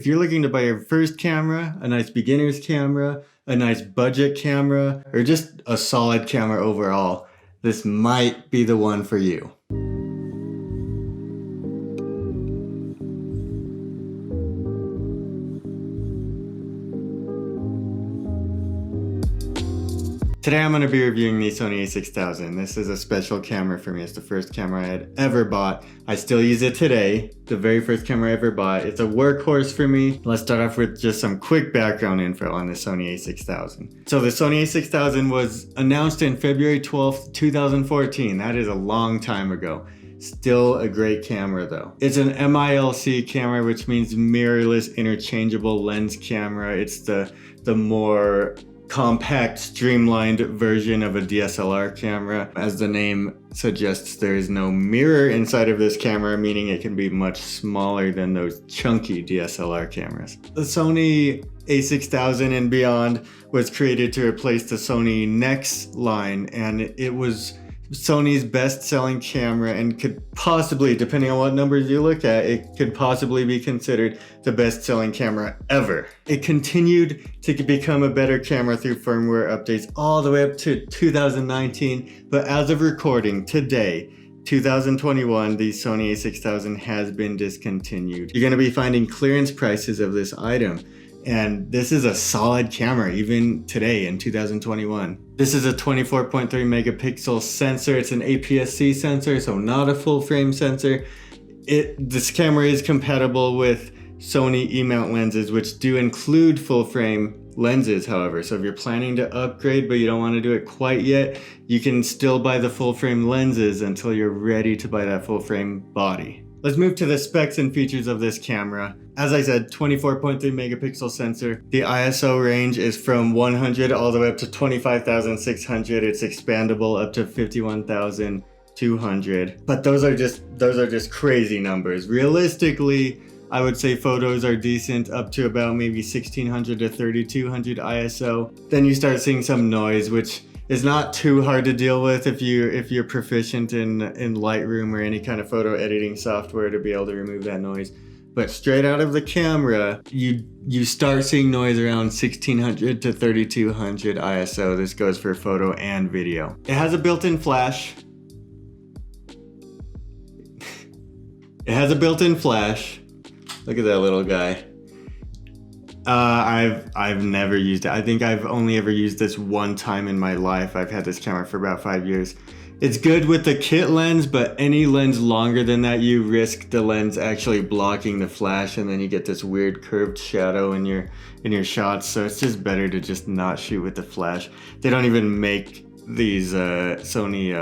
If you're looking to buy your first camera, a nice beginner's camera, a nice budget camera, or just a solid camera overall, this might be the one for you. Today I'm going to be reviewing the Sony a6000. This is a special camera for me. It's the first camera I had ever bought. I still use it today. The very first camera I ever bought. It's a workhorse for me. Let's start off with just some quick background info on the Sony a6000. So the Sony a6000 was announced in February 12th, 2014. That is a long time ago. Still a great camera though. It's an MILC camera, which means mirrorless interchangeable lens camera. It's the more compact, streamlined version of a DSLR camera. As the name suggests, there is no mirror inside of this camera, meaning it can be much smaller than those chunky DSLR cameras. The Sony a6000 and beyond was created to replace the Sony NEX line, and it was Sony's best-selling camera and could possibly, depending on what numbers you look at, it could possibly be considered the best-selling camera ever. It continued to become a better camera through firmware updates all the way up to 2019, but as of recording today, 2021, the Sony a6000 has been discontinued. You're going to be finding clearance prices of this item. And this is a solid camera even today in 2021. This is a 24.3 megapixel sensor. It's an APS-C sensor, so not a full frame sensor. This camera is compatible with Sony E-mount lenses, which do include full frame lenses, however. So if you're planning to upgrade but you don't want to do it quite yet, you can still buy the full frame lenses until you're ready to buy that full frame body. Let's move to the specs and features of this camera. As I said, 24.3 megapixel sensor. The ISO range is from 100 all the way up to 25,600. It's expandable up to 51,200. But those are just crazy numbers. Realistically, I would say photos are decent up to about maybe 1600 to 3200 ISO. Then you start seeing some noise, which is not too hard to deal with if you're proficient in Lightroom or any kind of photo editing software to be able to remove that noise. But straight out of the camera, you start seeing noise around 1600 to 3200 ISO. This goes for photo and video. It has a built-in flash. It has a built-in flash. Look at that little guy. I've never used it. I think I've only ever used this one time in my life. I've had this camera for about 5 years. It's good with the kit lens, but any lens longer than that, you risk the lens actually blocking the flash, and then you get this weird curved shadow in your shots. So it's just better to just not shoot with the flash. They don't even make these Sony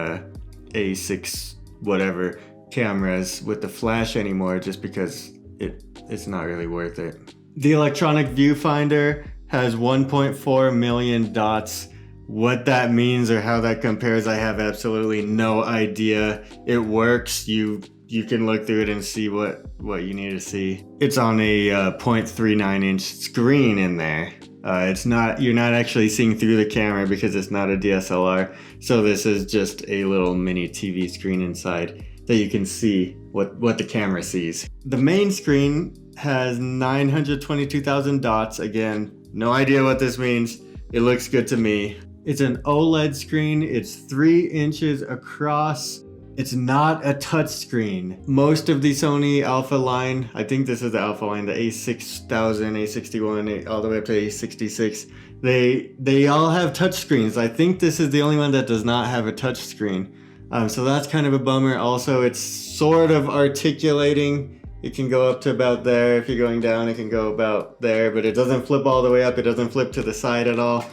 A6 whatever cameras with the flash anymore, just because it's not really worth it. The electronic viewfinder has 1.4 million dots. What that means or how that compares, I have absolutely no idea. It works. You can look through it and see what you need to see. It's on a 0.39 inch screen in there. You're not actually seeing through the camera because it's not a DSLR. So this is just a little mini TV screen inside that you can see what the camera sees. The main screen has 922,000 dots. Again, no idea what this means. It looks good to me. It's an OLED screen. It's 3 inches across. It's not a touch screen. Most of the Sony Alpha line, I think this is the Alpha line, the a6000, a61, all the way up to a66, they all have touch screens. I think this is the only one that does not have a touch screen. So that's kind of a bummer. Also, it's sort of articulating. It can go up to about there. If you're going down, it can go about there, but it doesn't flip all the way up. It doesn't flip to the side at all.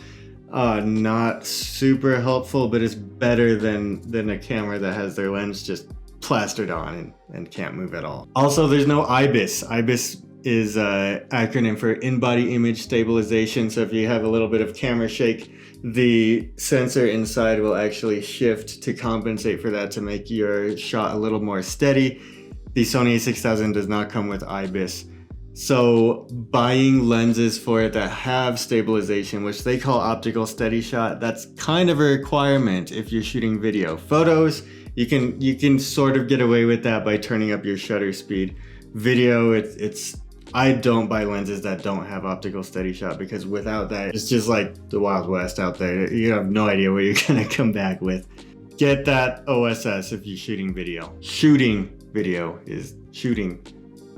Not super helpful, but it's better than a camera that has their lens just plastered on and can't move at all. Also, there's no IBIS. IBIS is an acronym for in-body image stabilization. So if you have a little bit of camera shake, the sensor inside will actually shift to compensate for that, to make your shot a little more steady. The Sony a6000 does not come with IBIS. So buying lenses for it that have stabilization, which they call optical steady shot, that's kind of a requirement if you're shooting video. Photos, you can sort of get away with that by turning up your shutter speed. Video, it's I don't buy lenses that don't have optical steady shot, because without that, it's just like the Wild West out there. You have no idea what you're gonna come back with. Get that OSS if you're shooting video. Shooting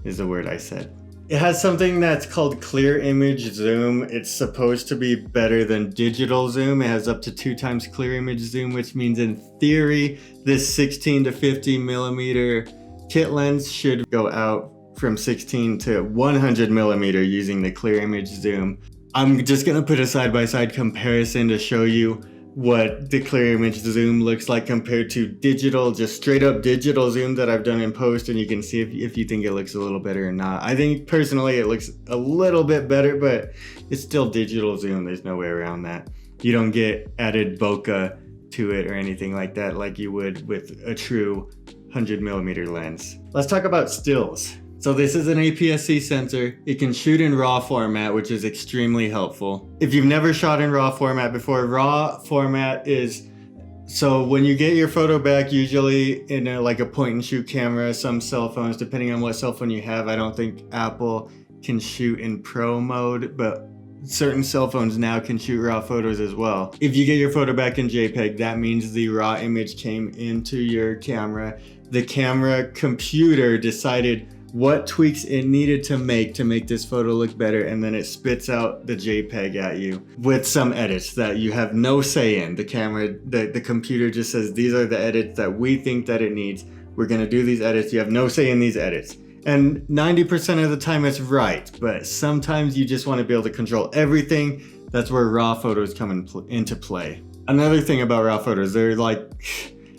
is the word I said. It has something that's called clear image zoom. It's supposed to be better than digital zoom. It has up to 2 times clear image zoom, which means in theory, this 16 to 50 millimeter kit lens should go out from 16 to 100 millimeter using the clear image zoom. I'm just gonna put a side-by-side comparison to show you what the clear image zoom looks like compared to digital, just straight up digital zoom that I've done in post, and you can see if you think it looks a little better or not. I think personally it looks a little bit better, but it's still digital zoom. There's no way around that. You don't get added bokeh to it or anything like that like you would with a true 100 millimeter lens. Let's talk about stills. So this is an APS-C sensor. It can shoot in RAW format, which is extremely helpful. If you've never shot in RAW format before, RAW format is, so when you get your photo back, usually in like a point and shoot camera, some cell phones, depending on what cell phone you have, I don't think Apple can shoot in pro mode, but certain cell phones now can shoot RAW photos as well. If you get your photo back in JPEG, that means the RAW image came into your camera. The camera computer decided what tweaks it needed to make this photo look better, and then it spits out the JPEG at you with some edits that you have no say in. The computer just says, these are the edits that we think that it needs. We're gonna do these edits. You have no say in these edits. And 90% of the time it's right, but sometimes you just wanna be able to control everything. That's where RAW photos come into play. Another thing about RAW photos, they're like,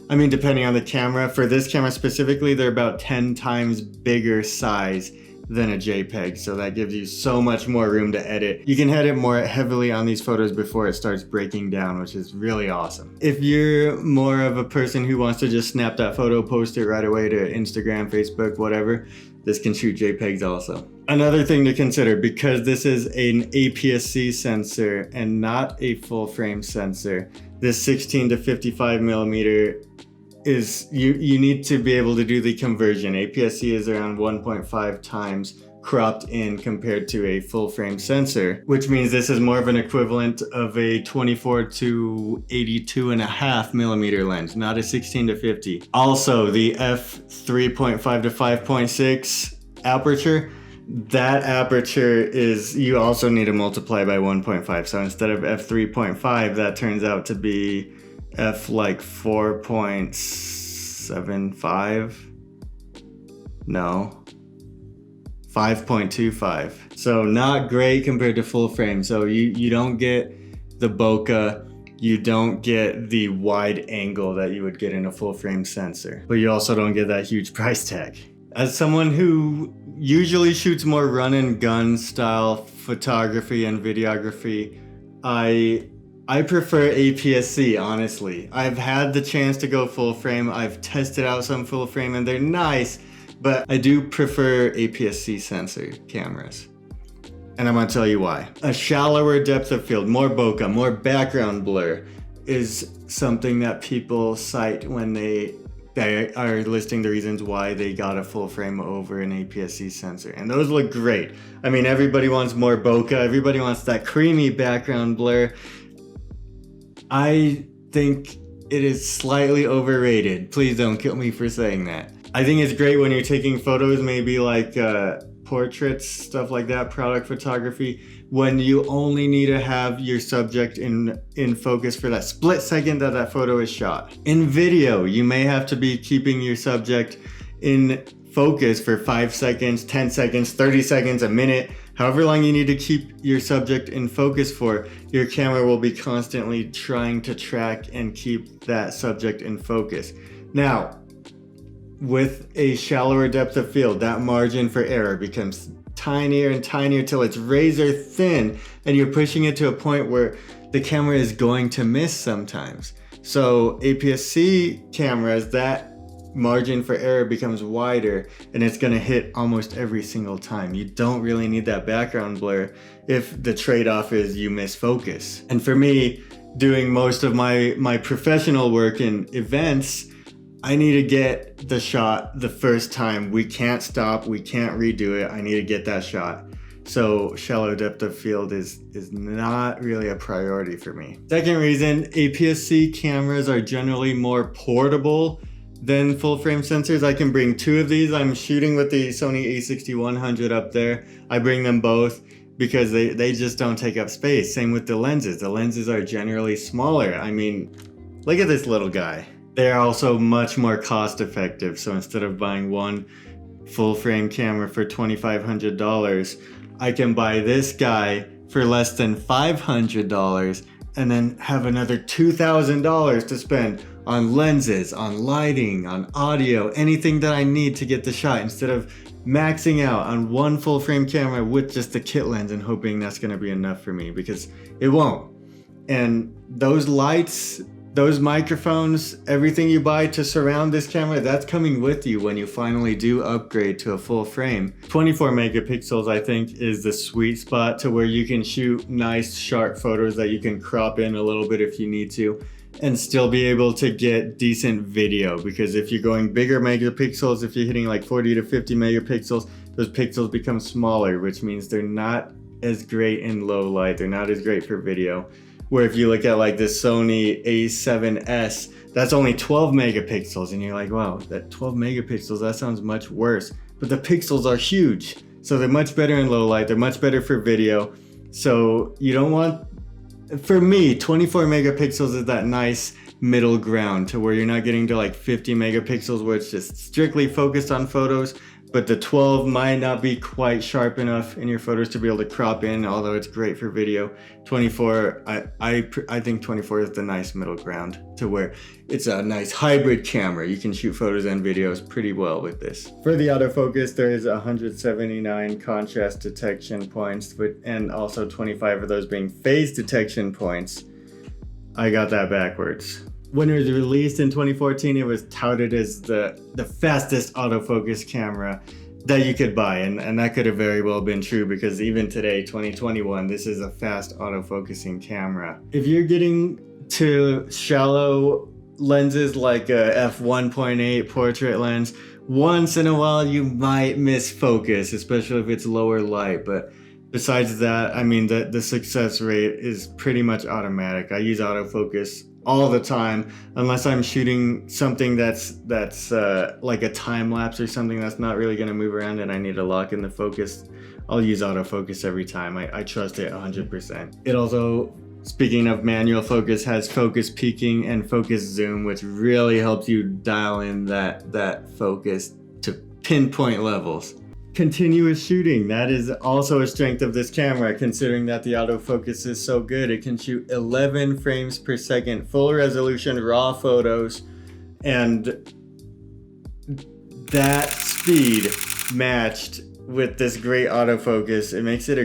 I mean, depending on the camera, for this camera specifically, they're about 10 times bigger size than a JPEG. So that gives you so much more room to edit. You can edit more heavily on these photos before it starts breaking down, which is really awesome. If you're more of a person who wants to just snap that photo, post it right away to Instagram, Facebook, whatever, this can shoot JPEGs also. Another thing to consider, because this is an APS-C sensor and not a full frame sensor, this 16 to 55 millimeter is, you need to be able to do the conversion. APS-C is around 1.5 times cropped in compared to a full frame sensor, which means this is more of an equivalent of a 24 to 82.5 millimeter lens, not a 16 to 50. Also, the f3.5 to 5.6 aperture, that aperture is, you also need to multiply by 1.5. So instead of f3.5, that turns out to be f like 4.75. No, 5.25. So not great compared to full frame. So you don't get the bokeh, you don't get the wide angle that you would get in a full frame sensor, but you also don't get that huge price tag. As someone who usually shoots more run and gun style photography and videography, I prefer APS-C, honestly. I've had the chance to go full frame. I've tested out some full frame and they're nice, but I do prefer APS-C sensor cameras. And I'm gonna tell you why. A shallower depth of field, more bokeh, more background blur is something that people cite when they are listing the reasons why they got a full frame over an APS-C sensor. And those look great. I mean, everybody wants more bokeh, everybody wants that creamy background blur. I think it is slightly overrated. Please don't kill me for saying that. I think it's great when you're taking photos, maybe like portraits, stuff like that, product photography, when you only need to have your subject in focus for that split second that photo is shot. In video, you may have to be keeping your subject in focus for 5 seconds, 10 seconds, 30 seconds, a minute, however long you need to keep your subject in focus for. Your camera will be constantly trying to track and keep that subject in focus. Now, with a shallower depth of field, that margin for error becomes tinier and tinier till it's razor thin, and you're pushing it to a point where the camera is going to miss sometimes. So APS-C cameras, that margin for error becomes wider and it's going to hit almost every single time. You don't really need that background blur if the trade-off is you miss focus. And for me, doing most of my professional work in events, I need to get the shot the first time. We can't stop, we can't redo it. I need to get that shot. So shallow depth of field is not really a priority for me. Second reason, APS-C cameras are generally more portable than full frame sensors. I can bring 2 of these. I'm shooting with the Sony a6000 up there. I bring them both because they just don't take up space. Same with the lenses. The lenses are generally smaller. I mean, look at this little guy. They're also much more cost effective. So instead of buying one full frame camera for $2,500, I can buy this guy for less than $500 and then have another $2,000 to spend on lenses, on lighting, on audio, anything that I need to get the shot, instead of maxing out on one full frame camera with just the kit lens and hoping that's gonna be enough for me, because it won't. And those lights, those microphones, everything you buy to surround this camera, that's coming with you when you finally do upgrade to a full frame. 24 megapixels, I think, is the sweet spot to where you can shoot nice, sharp photos that you can crop in a little bit if you need to, and still be able to get decent video. Because if you're going bigger megapixels, if you're hitting like 40 to 50 megapixels, those pixels become smaller, which means they're not as great in low light. They're not as great for video. Where if you look at like the Sony a7S, that's only 12 megapixels, and you're like, wow, that 12 megapixels, that sounds much worse. But the pixels are huge. So they're much better in low light, they're much better for video. So you don't want, for me, 24 megapixels is that nice middle ground to where you're not getting to like 50 megapixels where it's just strictly focused on photos, but the 12 might not be quite sharp enough in your photos to be able to crop in, although it's great for video. 24, I think 24 is the nice middle ground to where it's a nice hybrid camera. You can shoot photos and videos pretty well with this. For the autofocus, there is 179 contrast detection points, and also 25 of those being phase detection points. I got that backwards. When it was released in 2014, it was touted as the fastest autofocus camera that you could buy, and that could have very well been true, because even today, 2021, this is a fast autofocusing camera. If you're getting to shallow lenses like a f1.8 portrait lens, once in a while you might miss focus, especially if it's lower light, but besides that, I mean, the success rate is pretty much automatic. I use autofocus all the time, unless I'm shooting something that's like a time lapse or something that's not really going to move around and I need to lock in the focus. I'll use autofocus every time. I trust it 100%. It also, speaking of manual focus, has focus peaking and focus zoom, which really helps you dial in that focus to pinpoint levels. Continuous shooting, that is also a strength of this camera, considering that the autofocus is so good. It can shoot 11 frames per second, full resolution raw photos, and that speed matched with this great autofocus, it makes it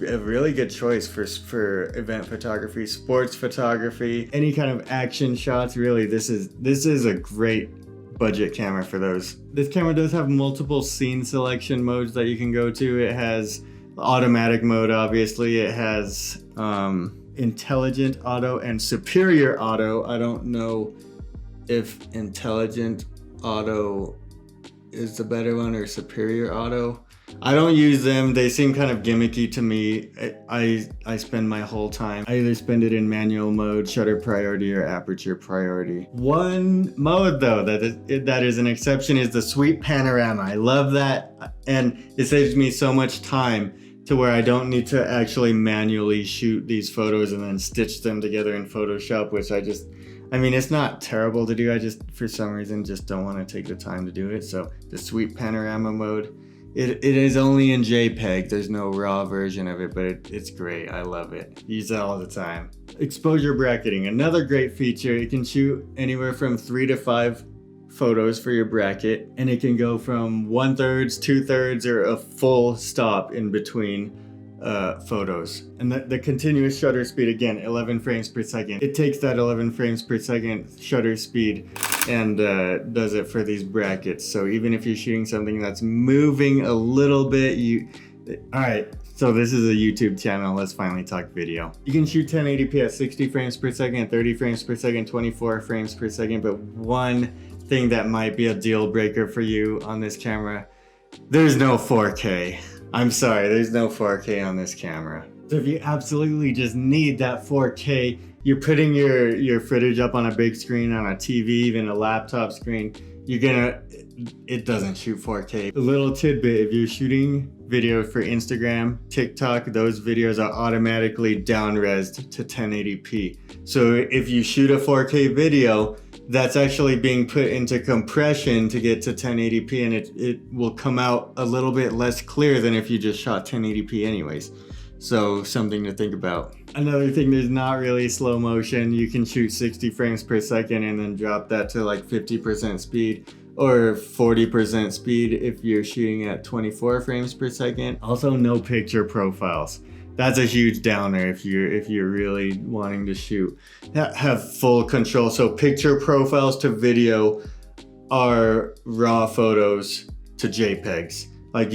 a really good choice for event photography, sports photography, any kind of action shots. Really, this is a great budget camera for those. This camera does have multiple scene selection modes that you can go to. It has automatic mode, obviously. It has intelligent auto and superior auto. I don't know if intelligent auto is the better one or superior auto. I don't use them. They seem kind of gimmicky to me. I spend my whole time, I either spend it in manual mode, shutter priority, or aperture priority. One mode though that is an exception is the sweep panorama. I love that, and it saves me so much time to where I don't need to actually manually shoot these photos and then stitch them together in Photoshop, which I mean, it's not terrible to do. I just, for some reason, just don't want to take the time to do it. So the sweep panorama mode, it is only in JPEG. There's no RAW version of it, but it's great. I love it. Use it all the time. Exposure bracketing, another great feature. It can shoot anywhere from 3 to 5 photos for your bracket, and it can go from 1/3, 2/3, or a full stop in between photos. And the continuous shutter speed, again, 11 frames per second. It takes that 11 frames per second shutter speed and does it for these brackets. So even if you're shooting something that's moving a little bit, all right, so this is a YouTube channel. Let's finally talk video. You can shoot 1080p at 60 frames per second, 30 frames per second, 24 frames per second, but one thing that might be a deal breaker for you on this camera. There's no 4K. I'm sorry, there's no 4K on this camera. So if you absolutely just need that 4K, you're putting your footage up on a big screen, on a TV, even a laptop screen, it doesn't shoot 4K. A little tidbit, if you're shooting video for Instagram, TikTok, those videos are automatically down-resed to 1080p. So if you shoot a 4K video, that's actually being put into compression to get to 1080p, and it will come out a little bit less clear than if you just shot 1080p anyways. So something to think about. Another thing, there's not really slow motion. You can shoot 60 frames per second and then drop that to like 50% speed or 40% speed if you're shooting at 24 frames per second. Also, no picture profiles. That's a huge downer if you're really wanting to shoot. Have full control. So picture profiles to video are raw photos to JPEGs. Like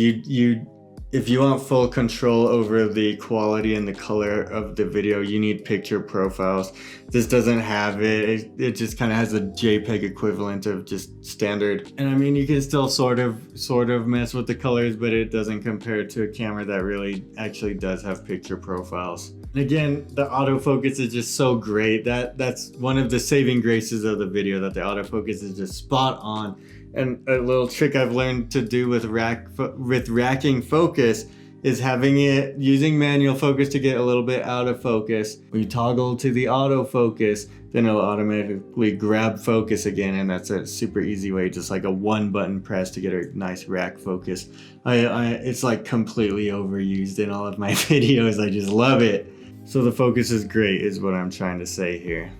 if you want full control over the quality and the color of the video, you need picture profiles. This doesn't have it. It just kind of has a JPEG equivalent of just standard. And I mean, you can still sort of mess with the colors, but it doesn't compare to a camera that really actually does have picture profiles. And again, the autofocus is just so great. That's one of the saving graces of the video, that the autofocus is just spot on. And a little trick I've learned to do with racking focus is using manual focus to get a little bit out of focus. When you toggle to the autofocus, then it'll automatically grab focus again, and that's a super easy way, just like a one button press to get a nice rack focus. It's like completely overused in all of my videos. I just love it. So the focus is great is what I'm trying to say here.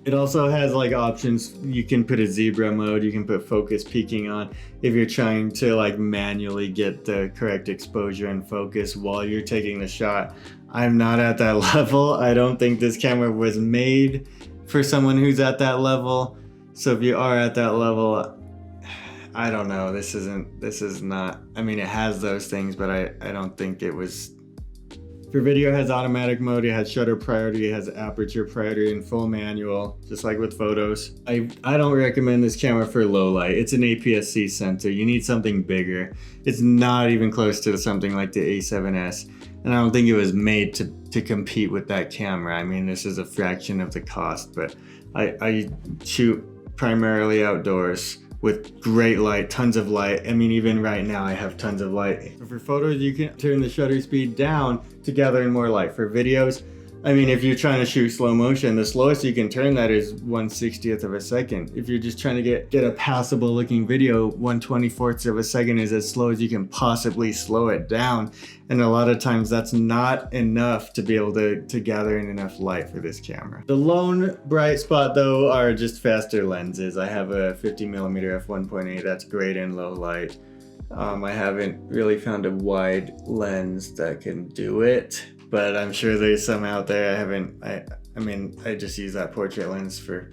It also has like options. You can put a zebra mode, you can put focus peaking on if you're trying to like manually get the correct exposure and focus while you're taking the shot. I'm not at that level. I don't think this camera was made for someone who's at that level. So if you are at that level, I don't know. This is not, I mean, it has those things, but I don't think it was. For video, it has automatic mode, it has shutter priority, it has aperture priority and full manual, just like with photos. I don't recommend this camera for low light. It's an APS-C sensor. You need something bigger. It's not even close to something like the A7S. And I don't think it was made to compete with that camera. I mean, this is a fraction of the cost, but I shoot primarily outdoors with great light, tons of light. I mean, even right now I have tons of light. So for photos, you can turn the shutter speed down to gather in more light. For videos, I mean, if you're trying to shoot slow motion, the slowest you can turn that is 1/60th of a second. If you're just trying to get a passable looking video, 1/24th of a second is as slow as you can possibly slow it down. And a lot of times that's not enough to be able to gather in enough light for this camera. The lone bright spot though are just faster lenses. I have a 50mm f1.8, that's great in low light. I haven't really found a wide lens that can do it, but I'm sure there's some out there. I mean, I just use that portrait lens for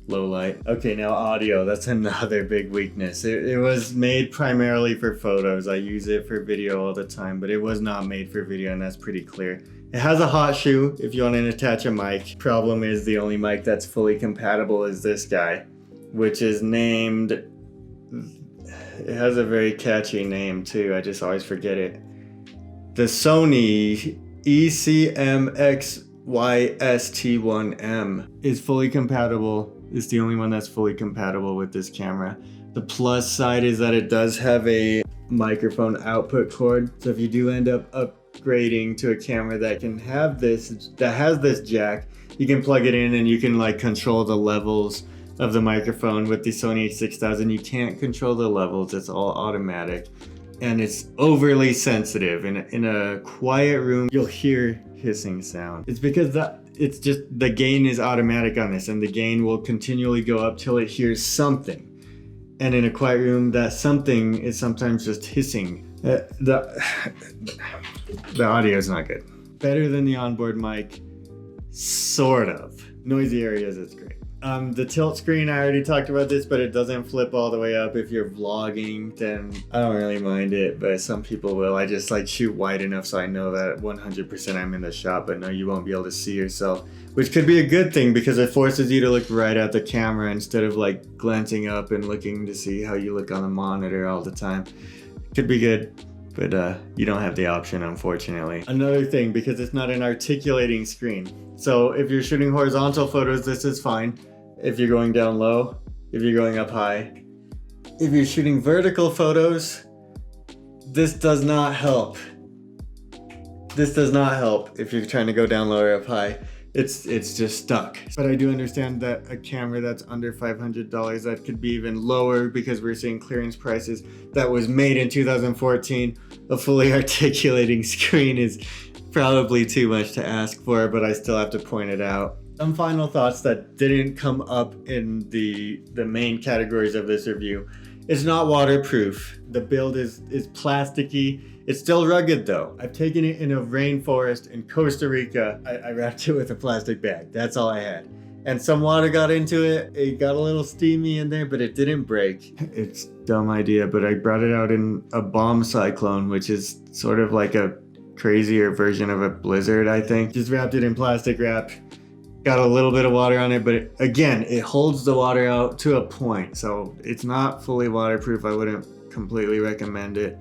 low light. Okay, now audio, that's another big weakness. It was made primarily for photos. I use it for video all the time, but it was not made for video, and that's pretty clear. It has a hot shoe if you want to attach a mic. Problem is the only mic that's fully compatible is this guy, which is named, it has a very catchy name too, I just always forget it. The Sony ECMXYST1M is fully compatible. It's the only one that's fully compatible with this camera. The plus side is that it does have a microphone output cord. So if you do end up upgrading to a camera that can have this, that has this jack, you can plug it in and you can like control the levels of the microphone. With the Sony a6000, you can't control the levels, it's all automatic. And it's overly sensitive. In a quiet room, you'll hear hissing sound. It's because it's just the gain is automatic on this, and the gain will continually go up till it hears something. And in a quiet room, that something is sometimes just hissing. The audio is not good. Better than the onboard mic, sort of. Noisy areas, it's great. The tilt screen, I already talked about this, but it doesn't flip all the way up. If you're vlogging, then I don't really mind it, but some people will. I just like shoot wide enough so I know that 100% I'm in the shot, but no, you won't be able to see yourself, which could be a good thing because it forces you to look right at the camera instead of like glancing up and looking to see how you look on the monitor all the time. Could be good. But you don't have the option, unfortunately. Another thing, because it's not an articulating screen. So if you're shooting horizontal photos, this is fine. If you're going down low, if you're going up high. If you're shooting vertical photos, this does not help. This does not help if you're trying to go down low or up high. It's just stuck. But I do understand that a camera that's under $500, that could be even lower because we're seeing clearance prices, that was made in 2014. A fully articulating screen is probably too much to ask for, but I still have to point it out. Some final thoughts that didn't come up in the main categories of this review. It's not waterproof. The build is plasticky. It's still rugged though. I've taken it in a rainforest in Costa Rica. I wrapped it with a plastic bag. That's all I had. And some water got into it. It got a little steamy in there, but it didn't break. It's a dumb idea, but I brought it out in a bomb cyclone, which is sort of like a crazier version of a blizzard, I think. Just wrapped it in plastic wrap. Got a little bit of water on it, but again, it holds the water out to a point. So it's not fully waterproof. I wouldn't completely recommend it.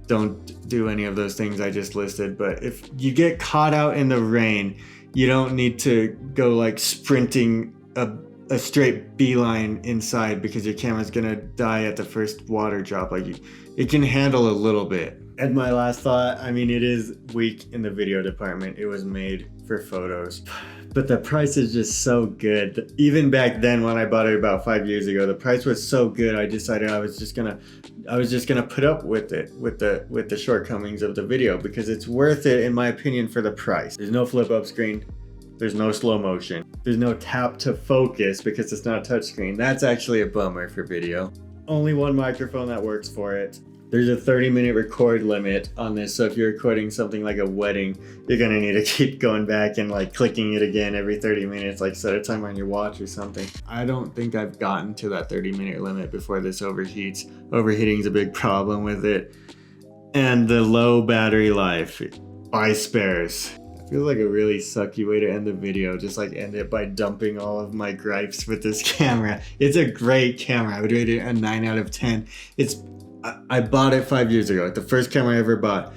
Don't do any of those things I just listed. But if you get caught out in the rain, you don't need to go like sprinting a straight beeline inside because your camera's gonna die at the first water drop. Like it can handle a little bit. And my last thought, I mean, it is weak in the video department. It was made for photos. But the price is just so good. Even back then when I bought it about 5 years ago, the price was so good. I decided I was just gonna put up with it, with the shortcomings of the video, because it's worth it in my opinion for the price. There's no flip up screen. There's no slow motion. There's no tap to focus because it's not a touchscreen. That's actually a bummer for video. Only one microphone that works for it. There's a 30-minute record limit on this, so if you're recording something like a wedding, you're gonna need to keep going back and like clicking it again every 30 minutes, like set a timer on your watch or something. I don't think I've gotten to that 30-minute limit before this overheats. Overheating is a big problem with it. And the low battery life. Buy spares. Feels like a really sucky way to end the video, just like end it by dumping all of my gripes with this camera. It's a great camera. I would rate it a 9 out of 10. I bought it 5 years ago, like the first camera I ever bought,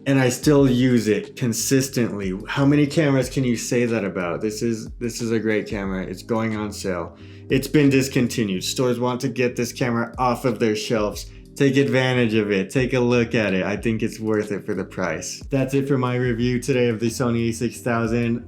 and I still use it consistently. How many cameras can you say that about? This is a great camera. It's going on sale. It's been discontinued. Stores want to get this camera off of their shelves. Take advantage of it. Take a look at it. I think it's worth it for the price. That's it for my review today of the Sony a6000.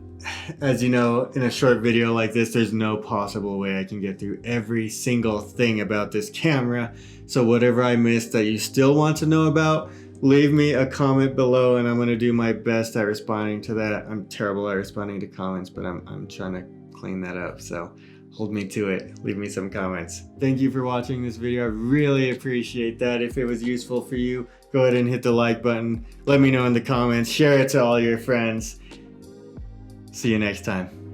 As you know, in a short video like this, there's no possible way I can get through every single thing about this camera. So whatever I missed that you still want to know about, leave me a comment below and I'm going to do my best at responding to that. I'm terrible at responding to comments, but I'm trying to clean that up. So hold me to it. Leave me some comments. Thank you for watching this video. I really appreciate that. If it was useful for you, go ahead and hit the like button. Let me know in the comments. Share it to all your friends. See you next time.